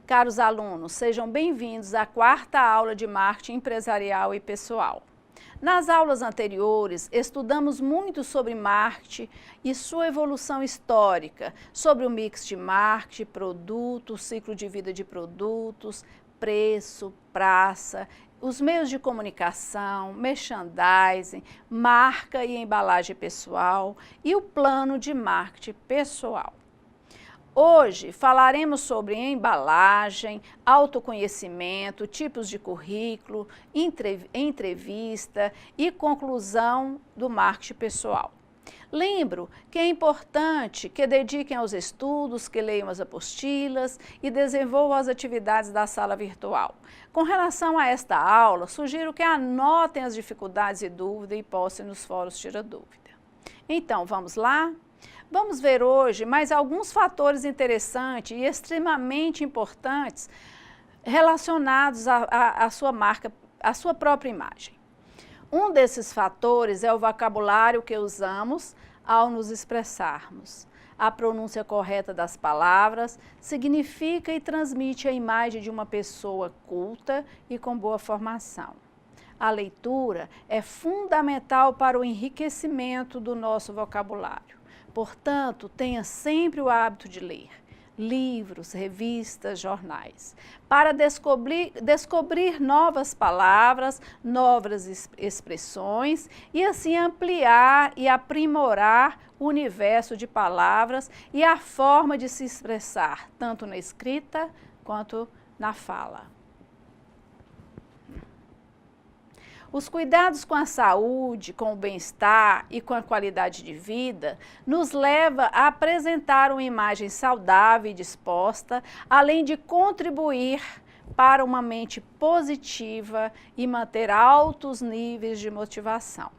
Caros alunos, sejam bem-vindos à quarta aula de Marketing Empresarial e Pessoal. Nas aulas anteriores, estudamos muito sobre marketing e sua evolução histórica, sobre o mix de marketing, produto, ciclo de vida de produtos, preço, praça, os meios de comunicação, merchandising, marca e embalagem pessoal e o plano de marketing pessoal. Hoje falaremos sobre embalagem, autoconhecimento, tipos de currículo, entrevista e conclusão do marketing pessoal. Lembro que é importante que dediquem aos estudos, que leiam as apostilas e desenvolvam as atividades da sala virtual. Com relação a esta aula, sugiro que anotem as dificuldades e dúvidas e postem nos fóruns Tira Dúvida. Então, vamos lá? Vamos ver hoje mais alguns fatores interessantes e extremamente importantes relacionados à sua marca, à sua própria imagem. Um desses fatores é o vocabulário que usamos ao nos expressarmos. A pronúncia correta das palavras significa e transmite a imagem de uma pessoa culta e com boa formação. A leitura é fundamental para o enriquecimento do nosso vocabulário. Portanto, tenha sempre o hábito de ler livros, revistas, jornais, para descobrir novas palavras, novas expressões e assim ampliar e aprimorar o universo de palavras e a forma de se expressar, tanto na escrita quanto na fala. Os cuidados com a saúde, com o bem-estar e com a qualidade de vida nos leva a apresentar uma imagem saudável e disposta, além de contribuir para uma mente positiva e manter altos níveis de motivação.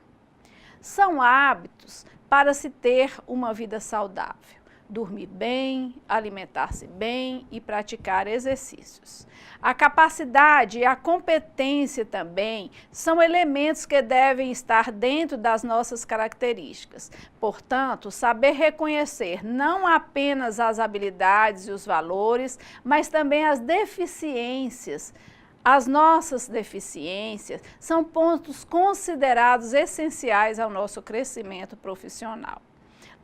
São hábitos para se ter uma vida saudável. Dormir bem, alimentar-se bem e praticar exercícios. A capacidade e a competência também são elementos que devem estar dentro das nossas características. Portanto, saber reconhecer não apenas as habilidades e os valores, mas também as deficiências. As nossas deficiências são pontos considerados essenciais ao nosso crescimento profissional.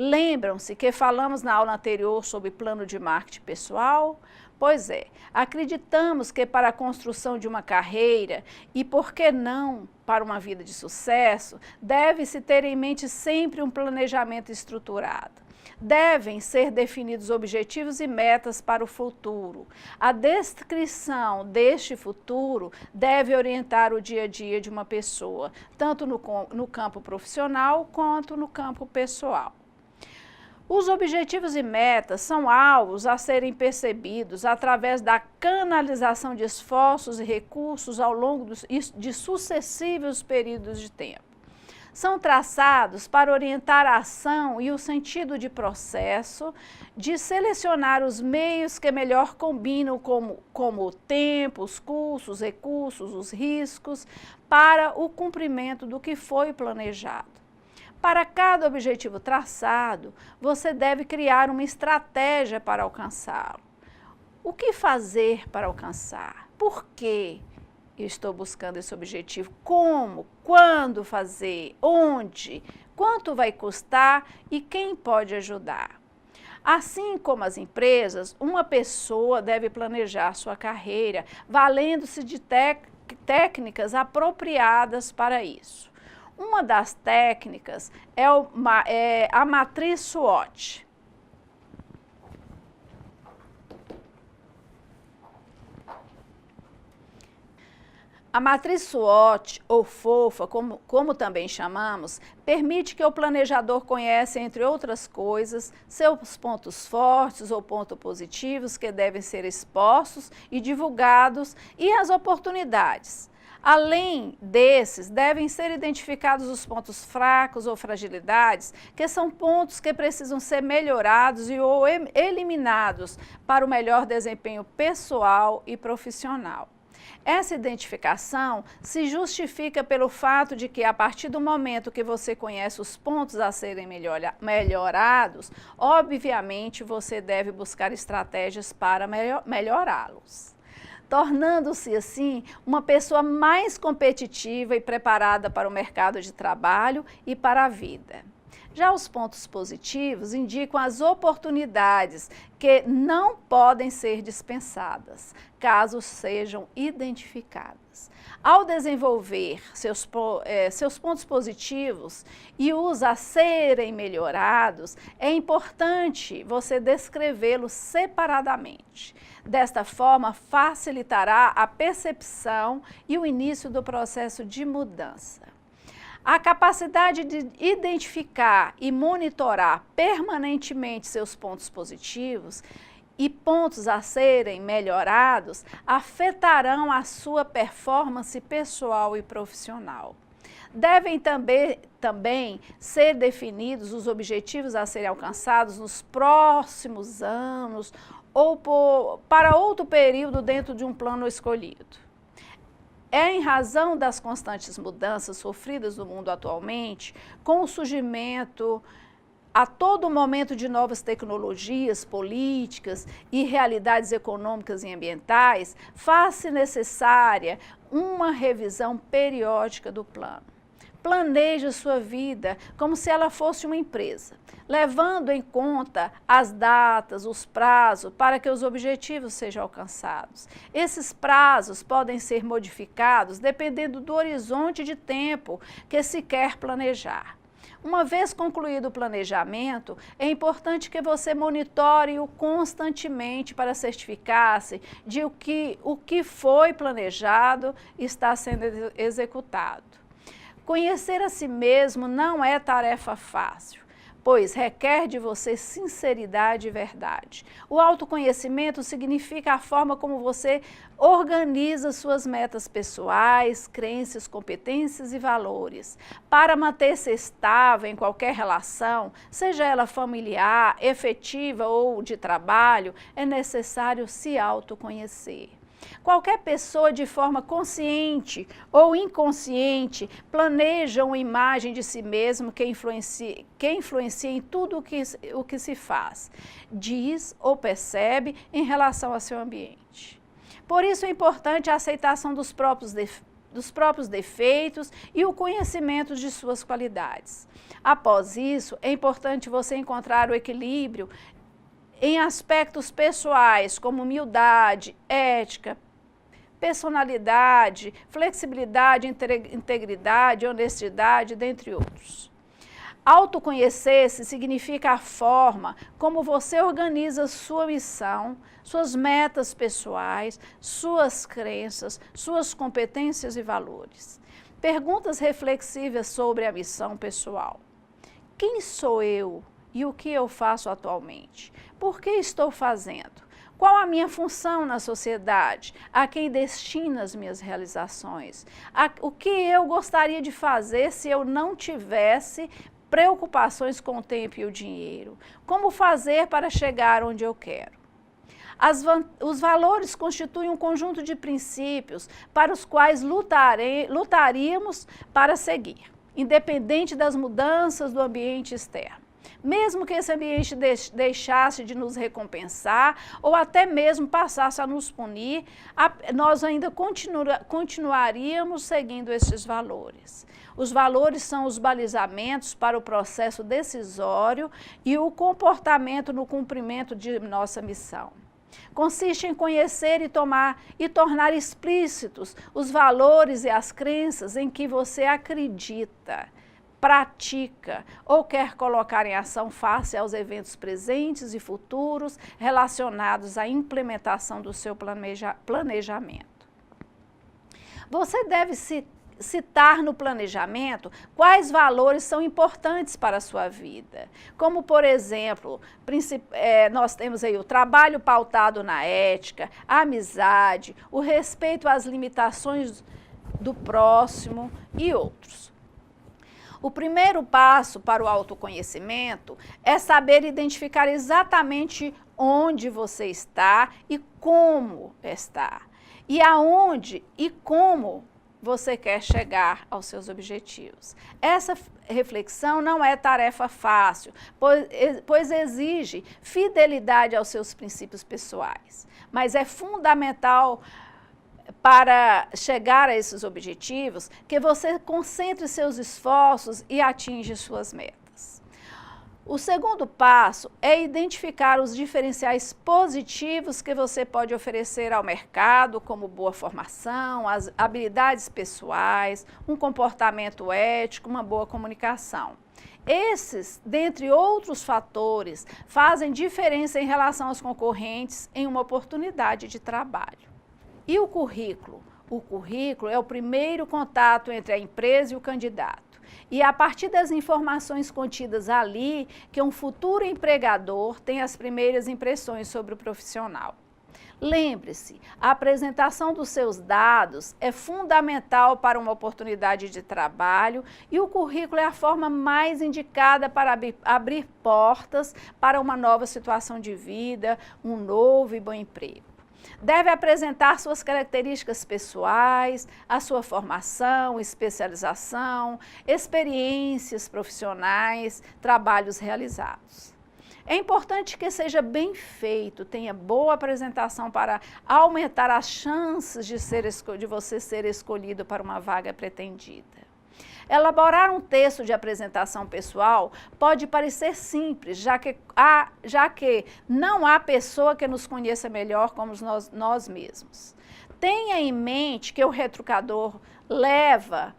Lembram-se que falamos na aula anterior sobre plano de marketing pessoal? Pois é, acreditamos que para a construção de uma carreira e, por que não, para uma vida de sucesso, deve-se ter em mente sempre um planejamento estruturado. Devem ser definidos objetivos e metas para o futuro. A descrição deste futuro deve orientar o dia a dia de uma pessoa, tanto no campo profissional quanto no campo pessoal. Os objetivos e metas são alvos a serem percebidos através da canalização de esforços e recursos ao longo de sucessivos períodos de tempo. São traçados para orientar a ação e o sentido de processo, de selecionar os meios que melhor combinam como o tempo, os custos, os recursos, os riscos, para o cumprimento do que foi planejado. Para cada objetivo traçado, você deve criar uma estratégia para alcançá-lo. O que fazer para alcançar? Por que eu estou buscando esse objetivo? Como? Quando fazer? Onde? Quanto vai custar e quem pode ajudar? Assim como as empresas, uma pessoa deve planejar sua carreira, valendo-se de técnicas apropriadas para isso. Uma das técnicas é a matriz SWOT. A matriz SWOT, ou FOFA, como também chamamos, permite que o planejador conheça, entre outras coisas, seus pontos fortes ou pontos positivos que devem ser expostos e divulgados e as oportunidades. Além desses, devem ser identificados os pontos fracos ou fragilidades, que são pontos que precisam ser melhorados ou eliminados para o melhor desempenho pessoal e profissional. Essa identificação se justifica pelo fato de que, a partir do momento que você conhece os pontos a serem melhorados, obviamente você deve buscar estratégias para melhorá-los, tornando-se assim uma pessoa mais competitiva e preparada para o mercado de trabalho e para a vida. Já os pontos positivos indicam as oportunidades que não podem ser dispensadas, caso sejam identificadas. Ao desenvolver seus pontos positivos e os a serem melhorados, é importante você descrevê-los separadamente. Desta forma, facilitará a percepção e o início do processo de mudança. A capacidade de identificar e monitorar permanentemente seus pontos positivos e pontos a serem melhorados afetarão a sua performance pessoal e profissional. Devem também ser definidos os objetivos a serem alcançados nos próximos anos ou para outro período dentro de um plano escolhido. É em razão das constantes mudanças sofridas no mundo atualmente, com o surgimento a todo momento de novas tecnologias, políticas e realidades econômicas e ambientais, faz-se necessária uma revisão periódica do plano. Planeje sua vida como se ela fosse uma empresa, levando em conta as datas, os prazos para que os objetivos sejam alcançados. Esses prazos podem ser modificados dependendo do horizonte de tempo que se quer planejar. Uma vez concluído o planejamento, é importante que você monitore-o constantemente para certificar-se de o que foi planejado está sendo executado. Conhecer a si mesmo não é tarefa fácil, pois requer de você sinceridade e verdade. O autoconhecimento significa a forma como você organiza suas metas pessoais, crenças, competências e valores. Para manter-se estável em qualquer relação, seja ela familiar, efetiva ou de trabalho, é necessário se autoconhecer. Qualquer pessoa, de forma consciente ou inconsciente, planeja uma imagem de si mesmo que influencia em tudo o que se faz, diz ou percebe em relação ao seu ambiente. Por isso é importante a aceitação dos próprios defeitos e o conhecimento de suas qualidades. Após isso, é importante você encontrar o equilíbrio em aspectos pessoais, como humildade, ética, personalidade, flexibilidade, integridade, honestidade, dentre outros. Autoconhecer-se significa a forma como você organiza sua missão, suas metas pessoais, suas crenças, suas competências e valores. Perguntas reflexivas sobre a missão pessoal. Quem sou eu? E o que eu faço atualmente? Por que estou fazendo? Qual a minha função na sociedade? A quem destino as minhas realizações? O que eu gostaria de fazer se eu não tivesse preocupações com o tempo e o dinheiro? Como fazer para chegar onde eu quero? Os valores constituem um conjunto de princípios para os quais lutaríamos para seguir, independente das mudanças do ambiente externo. Mesmo que esse ambiente deixasse de nos recompensar ou até mesmo passasse a nos punir, nós ainda continuaríamos seguindo esses valores. Os valores são os balizamentos para o processo decisório e o comportamento no cumprimento de nossa missão. Consiste em conhecer e tornar explícitos os valores e as crenças em que você acredita, pratica ou quer colocar em ação face aos eventos presentes e futuros relacionados à implementação do seu planejamento. Você deve citar no planejamento quais valores são importantes para a sua vida, como, por exemplo, nós temos aí o trabalho pautado na ética, a amizade, o respeito às limitações do próximo e outros. O primeiro passo para o autoconhecimento é saber identificar exatamente onde você está e como está. e aonde e como você quer chegar aos seus objetivos. Essa reflexão não é tarefa fácil, pois exige fidelidade aos seus princípios pessoais, mas é fundamental para chegar a esses objetivos que você concentre seus esforços e atinja suas metas. O segundo passo é identificar os diferenciais positivos que você pode oferecer ao mercado, como boa formação, as habilidades pessoais, um comportamento ético, uma boa comunicação. Esses, dentre outros fatores, fazem diferença em relação aos concorrentes em uma oportunidade de trabalho. E o currículo? O currículo é o primeiro contato entre a empresa e o candidato. E é a partir das informações contidas ali que um futuro empregador tem as primeiras impressões sobre o profissional. Lembre-se, a apresentação dos seus dados é fundamental para uma oportunidade de trabalho e o currículo é a forma mais indicada para abrir portas para uma nova situação de vida, um novo e bom emprego. Deve apresentar suas características pessoais, a sua formação, especialização, experiências profissionais, trabalhos realizados. É importante que seja bem feito, tenha boa apresentação para aumentar as chances de você ser escolhido para uma vaga pretendida. Elaborar um texto de apresentação pessoal pode parecer simples, já que não há pessoa que nos conheça melhor como nós mesmos. Tenha em mente que o retrucador leva,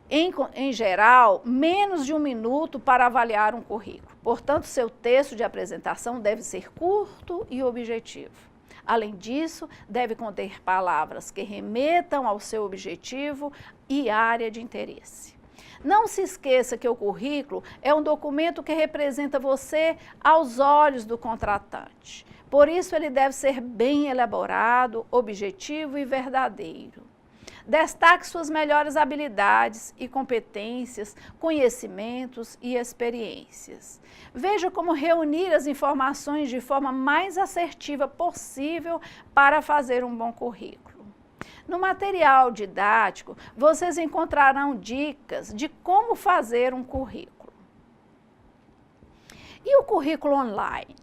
em geral, menos de 1 minuto para avaliar um currículo. Portanto, seu texto de apresentação deve ser curto e objetivo. Além disso, deve conter palavras que remetam ao seu objetivo e área de interesse. Não se esqueça que o currículo é um documento que representa você aos olhos do contratante. Por isso, ele deve ser bem elaborado, objetivo e verdadeiro. Destaque suas melhores habilidades e competências, conhecimentos e experiências. Veja como reunir as informações de forma mais assertiva possível para fazer um bom currículo. No material didático, vocês encontrarão dicas de como fazer um currículo. E o currículo online?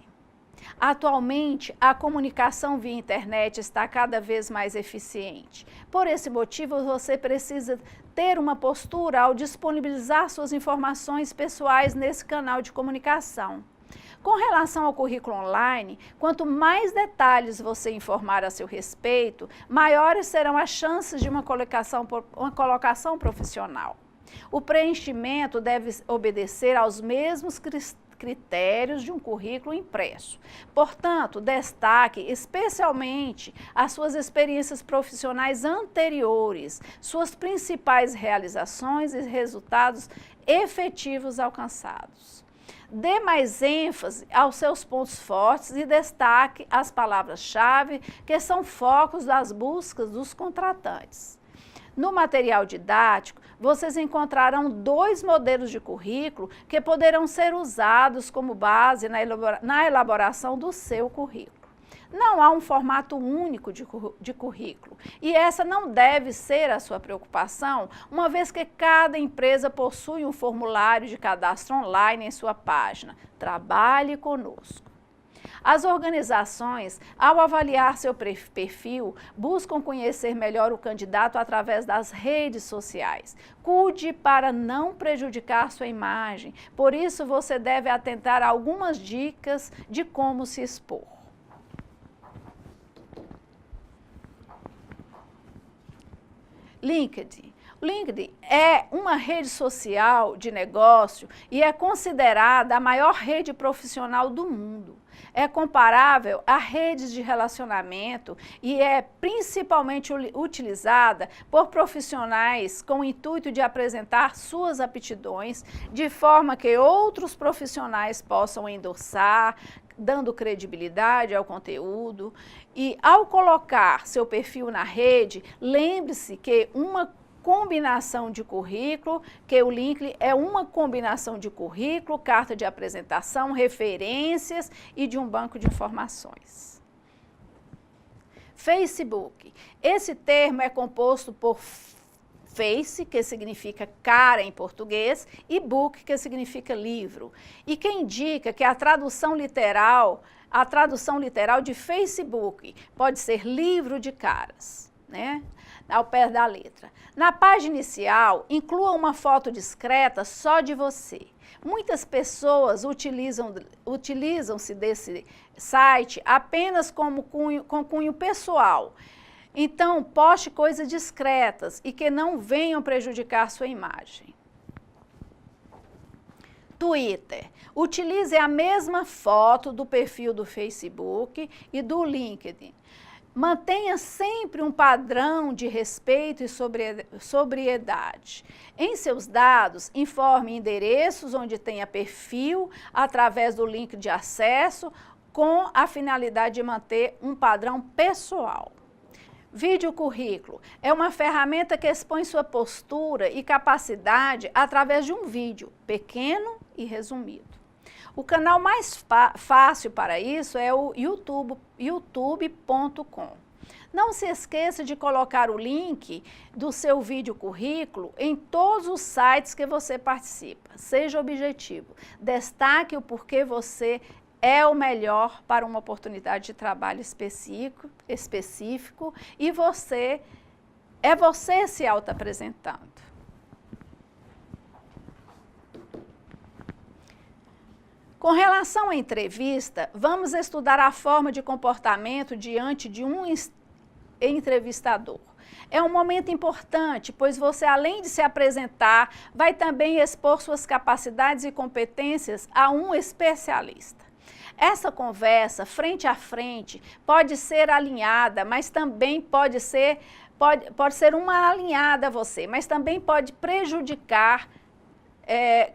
Atualmente, a comunicação via internet está cada vez mais eficiente. Por esse motivo, você precisa ter uma postura ao disponibilizar suas informações pessoais nesse canal de comunicação. Com relação ao currículo online, quanto mais detalhes você informar a seu respeito, maiores serão as chances de uma colocação profissional. O preenchimento deve obedecer aos mesmos critérios de um currículo impresso. Portanto, destaque especialmente as suas experiências profissionais anteriores, suas principais realizações e resultados efetivos alcançados. Dê mais ênfase aos seus pontos fortes e destaque as palavras-chave que são focos das buscas dos contratantes. No material didático, vocês encontrarão 2 modelos de currículo que poderão ser usados como base na elaboração do seu currículo. Não há um formato único de currículo e essa não deve ser a sua preocupação, uma vez que cada empresa possui um formulário de cadastro online em sua página. Trabalhe conosco. As organizações, ao avaliar seu perfil, buscam conhecer melhor o candidato através das redes sociais. Cuide para não prejudicar sua imagem, por isso você deve atentar a algumas dicas de como se expor. LinkedIn. LinkedIn é uma rede social de negócio e é considerada a maior rede profissional do mundo. É comparável a redes de relacionamento e é principalmente utilizada por profissionais com o intuito de apresentar suas aptidões de forma que outros profissionais possam endossar, dando credibilidade ao conteúdo. E ao colocar seu perfil na rede, lembre-se que uma combinação de currículo, que o LinkedIn é uma combinação de currículo, carta de apresentação, referências e de um banco de informações. Facebook. Esse termo é composto por face, que significa cara em português, e book, que significa livro. E que indica que a tradução literal de Facebook pode ser livro de caras, né? Ao pé da letra. Na página inicial, inclua uma foto discreta só de você. Muitas pessoas utilizam-se desse site apenas com cunho pessoal. Então, poste coisas discretas e que não venham prejudicar sua imagem. Twitter. Utilize a mesma foto do perfil do Facebook e do LinkedIn. Mantenha sempre um padrão de respeito e sobriedade. Em seus dados, informe endereços onde tenha perfil através do link de acesso, com a finalidade de manter um padrão pessoal. Vídeo currículo é uma ferramenta que expõe sua postura e capacidade através de um vídeo pequeno e resumido. O canal mais fácil para isso é o youtube.com. Não se esqueça de colocar o link do seu vídeo currículo em todos os sites que você participa. Seja objetivo. Destaque o porquê você é o melhor para uma oportunidade de trabalho específico e você se auto-apresentando. Com relação à entrevista, vamos estudar a forma de comportamento diante de um entrevistador. É um momento importante, pois você, além de se apresentar, vai também expor suas capacidades e competências a um especialista. Essa conversa, frente a frente, pode ser alinhada, mas também pode ser uma alinhada a você, mas também pode prejudicar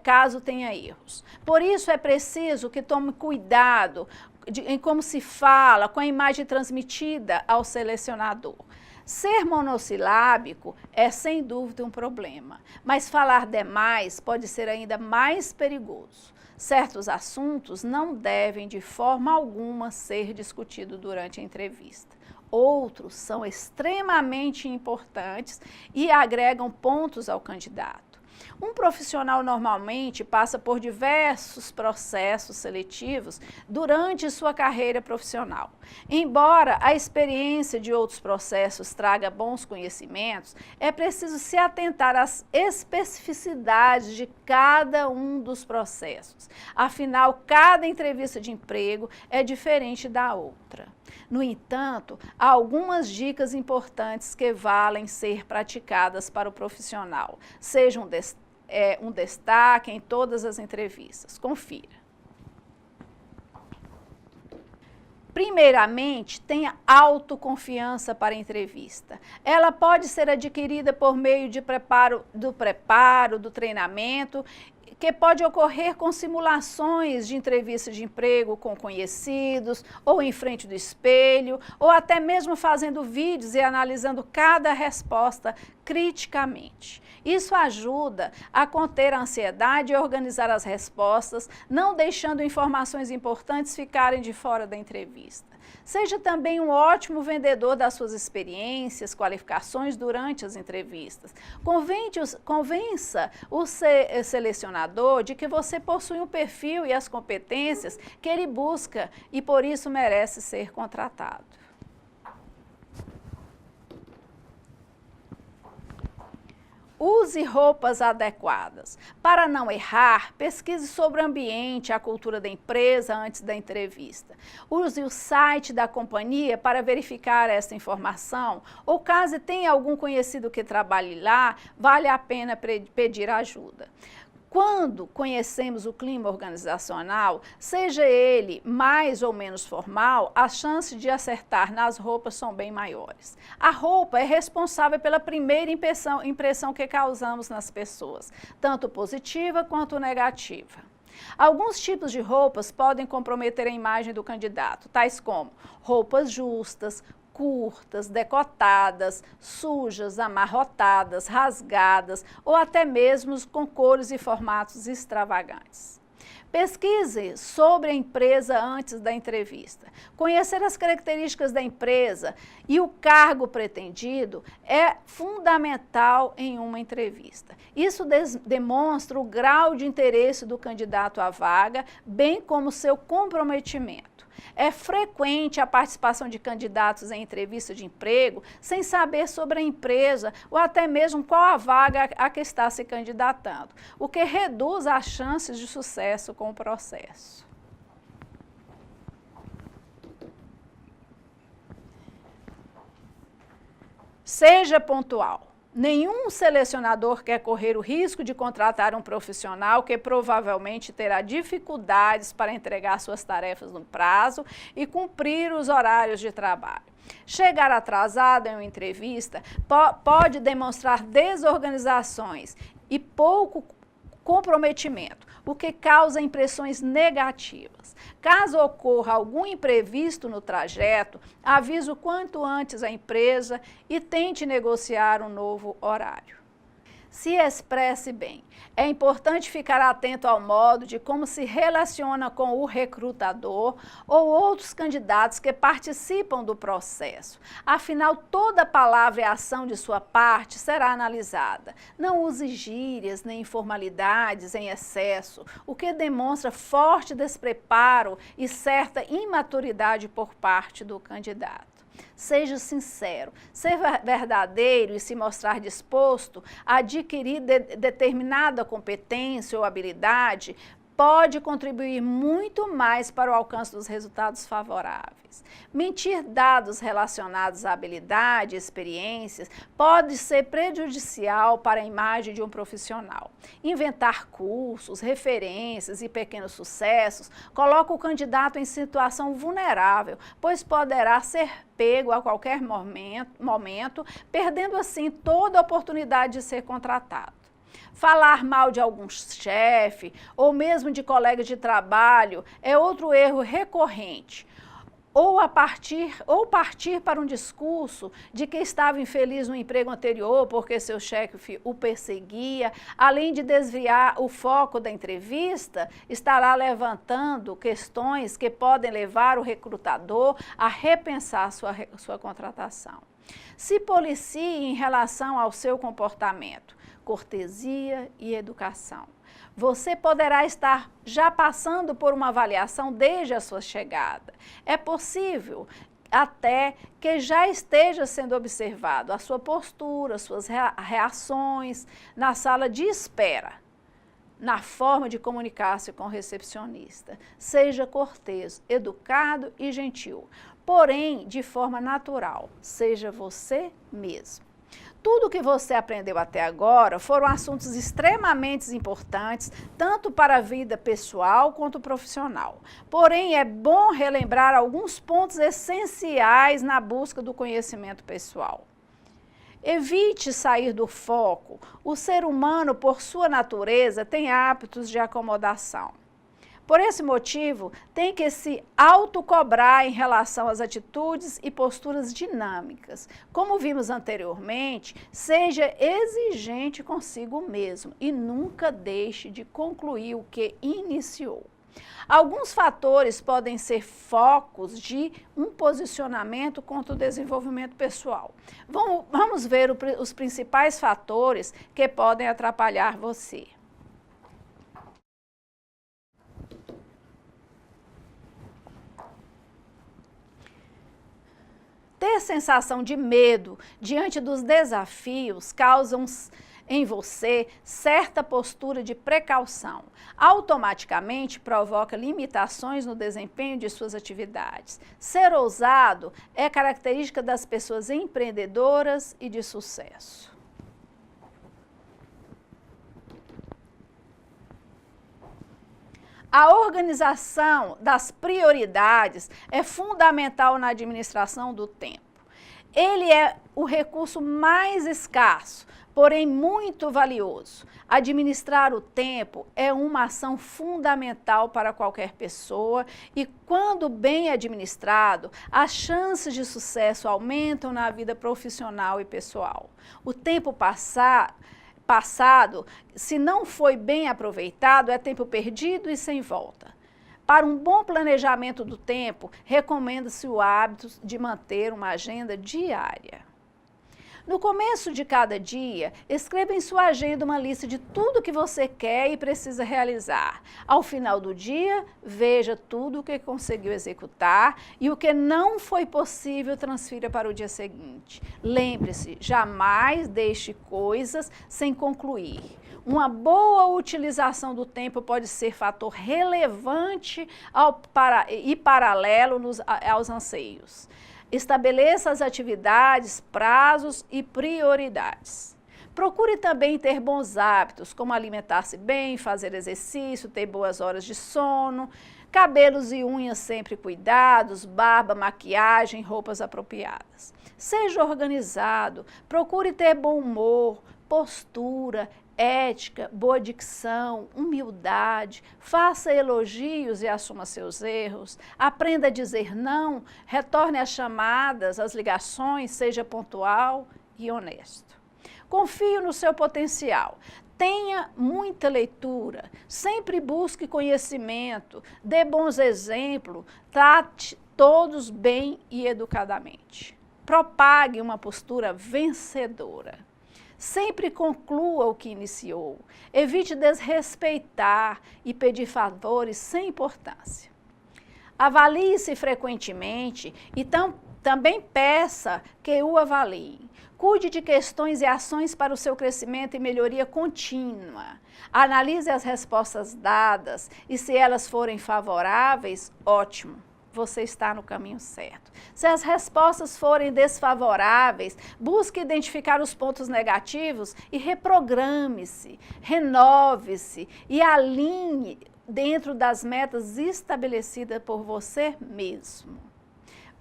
caso tenha erros. Por isso é preciso que tome cuidado em como se fala, com a imagem transmitida ao selecionador. Ser monossilábico é sem dúvida um problema, mas falar demais pode ser ainda mais perigoso. Certos assuntos não devem de forma alguma ser discutidos durante a entrevista. Outros são extremamente importantes e agregam pontos ao candidato. Um profissional normalmente passa por diversos processos seletivos durante sua carreira profissional. Embora a experiência de outros processos traga bons conhecimentos, é preciso se atentar às especificidades de cada um dos processos. Afinal, cada entrevista de emprego é diferente da outra. No entanto, há algumas dicas importantes que valem ser praticadas para o profissional. Seja um destaque em todas as entrevistas. Confira. Primeiramente, tenha autoconfiança para a entrevista. Ela pode ser adquirida por meio do treinamento, que pode ocorrer com simulações de entrevista de emprego com conhecidos, ou em frente do espelho, ou até mesmo fazendo vídeos e analisando cada resposta criticamente. Isso ajuda a conter a ansiedade e organizar as respostas, não deixando informações importantes ficarem de fora da entrevista. Seja também um ótimo vendedor das suas experiências, qualificações durante as entrevistas. Convença o selecionador de que você possui um perfil e as competências que ele busca e por isso merece ser contratado. Use roupas adequadas. Para não errar, pesquise sobre o ambiente, a cultura da empresa antes da entrevista. Use o site da companhia para verificar essa informação, ou caso tenha algum conhecido que trabalhe lá, vale a pena pedir ajuda. Quando conhecemos o clima organizacional, seja ele mais ou menos formal, as chances de acertar nas roupas são bem maiores. A roupa é responsável pela primeira impressão que causamos nas pessoas, tanto positiva quanto negativa. Alguns tipos de roupas podem comprometer a imagem do candidato, tais como roupas justas, curtas, decotadas, sujas, amarrotadas, rasgadas ou até mesmo com cores e formatos extravagantes. Pesquise sobre a empresa antes da entrevista. Conhecer as características da empresa e o cargo pretendido é fundamental em uma entrevista. Isso demonstra o grau de interesse do candidato à vaga, bem como seu comprometimento. É frequente a participação de candidatos em entrevista de emprego sem saber sobre a empresa ou até mesmo qual a vaga a que está se candidatando, o que reduz as chances de sucesso com o processo. Seja pontual. Nenhum selecionador quer correr o risco de contratar um profissional que provavelmente terá dificuldades para entregar suas tarefas no prazo e cumprir os horários de trabalho. Chegar atrasado em uma entrevista pode demonstrar desorganizações e pouco comprometimento, o que causa impressões negativas. Caso ocorra algum imprevisto no trajeto, avise o quanto antes a empresa e tente negociar um novo horário. Se expresse bem. É importante ficar atento ao modo de como se relaciona com o recrutador ou outros candidatos que participam do processo. Afinal, toda palavra e ação de sua parte será analisada. Não use gírias nem informalidades em excesso, o que demonstra forte despreparo e certa imaturidade por parte do candidato. Seja sincero, ser verdadeiro e se mostrar disposto a adquirir determinada competência ou habilidade pode contribuir muito mais para o alcance dos resultados favoráveis. Mentir dados relacionados à habilidade e experiências pode ser prejudicial para a imagem de um profissional. Inventar cursos, referências e pequenos sucessos coloca o candidato em situação vulnerável, pois poderá ser pego a qualquer momento, perdendo assim toda a oportunidade de ser contratado. Falar mal de algum chefe ou mesmo de colegas de trabalho é outro erro recorrente. Ou partir para um discurso de que estava infeliz no emprego anterior porque seu chefe o perseguia, além de desviar o foco da entrevista, estará levantando questões que podem levar o recrutador a repensar sua contratação. Se policie em relação ao seu comportamento, cortesia e educação. Você poderá estar já passando por uma avaliação desde a sua chegada. É possível até que já esteja sendo observado a sua postura, suas reações na sala de espera, na forma de comunicar-se com o recepcionista. Seja cortês, educado e gentil, porém de forma natural. Seja você mesmo. Tudo o que você aprendeu até agora foram assuntos extremamente importantes, tanto para a vida pessoal quanto profissional. Porém, é bom relembrar alguns pontos essenciais na busca do conhecimento pessoal. Evite sair do foco. O ser humano, por sua natureza, tem hábitos de acomodação. Por esse motivo, tem que se autocobrar em relação às atitudes e posturas dinâmicas. Como vimos anteriormente, seja exigente consigo mesmo e nunca deixe de concluir o que iniciou. Alguns fatores podem ser focos de um posicionamento contra o desenvolvimento pessoal. Vamos ver os principais fatores que podem atrapalhar você. Ter sensação de medo diante dos desafios causam em você certa postura de precaução. Automaticamente provoca limitações no desempenho de suas atividades. Ser ousado é característica das pessoas empreendedoras e de sucesso. A organização das prioridades é fundamental na administração do tempo. Ele é o recurso mais escasso, porém muito valioso. Administrar o tempo é uma ação fundamental para qualquer pessoa e, quando bem administrado, as chances de sucesso aumentam na vida profissional e pessoal. O tempo passa passado, se não foi bem aproveitado, é tempo perdido e sem volta. Para um bom planejamento do tempo, recomenda-se o hábito de manter uma agenda diária. No começo de cada dia, escreva em sua agenda uma lista de tudo que você quer e precisa realizar. Ao final do dia, veja tudo o que conseguiu executar e o que não foi possível transfira para o dia seguinte. Lembre-se, jamais deixe coisas sem concluir. Uma boa utilização do tempo pode ser fator relevante e paralelo aos anseios. Estabeleça as atividades, prazos e prioridades. Procure também ter bons hábitos, como alimentar-se bem, fazer exercício, ter boas horas de sono, cabelos e unhas sempre cuidados, barba, maquiagem, roupas apropriadas. Seja organizado, procure ter bom humor, postura, ética, boa dicção, humildade, faça elogios e assuma seus erros, aprenda a dizer não, retorne às chamadas, às ligações, seja pontual e honesto. Confie no seu potencial, tenha muita leitura, sempre busque conhecimento, dê bons exemplos, trate todos bem e educadamente. Propague uma postura vencedora. Sempre conclua o que iniciou. Evite desrespeitar e pedir favores sem importância. Avalie-se frequentemente e também peça que o avaliem. Cuide de questões e ações para o seu crescimento e melhoria contínua. Analise as respostas dadas e, se elas forem favoráveis, ótimo. Você está no caminho certo. Se as respostas forem desfavoráveis, busque identificar os pontos negativos e reprograme-se, renove-se e alinhe dentro das metas estabelecidas por você mesmo.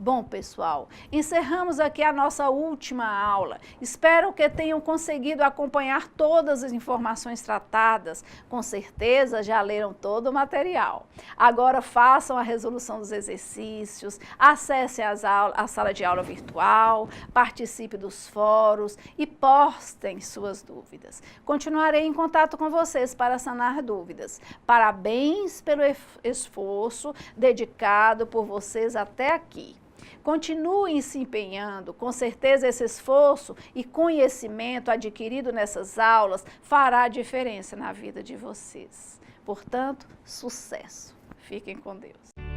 Bom, pessoal, encerramos aqui a nossa última aula. Espero que tenham conseguido acompanhar todas as informações tratadas. Com certeza já leram todo o material. Agora façam a resolução dos exercícios, acessem a sala de aula virtual, participe dos fóruns e postem suas dúvidas. Continuarei em contato com vocês para sanar dúvidas. Parabéns pelo esforço dedicado por vocês até aqui. Continuem se empenhando, com certeza esse esforço e conhecimento adquirido nessas aulas fará diferença na vida de vocês. Portanto, sucesso! Fiquem com Deus.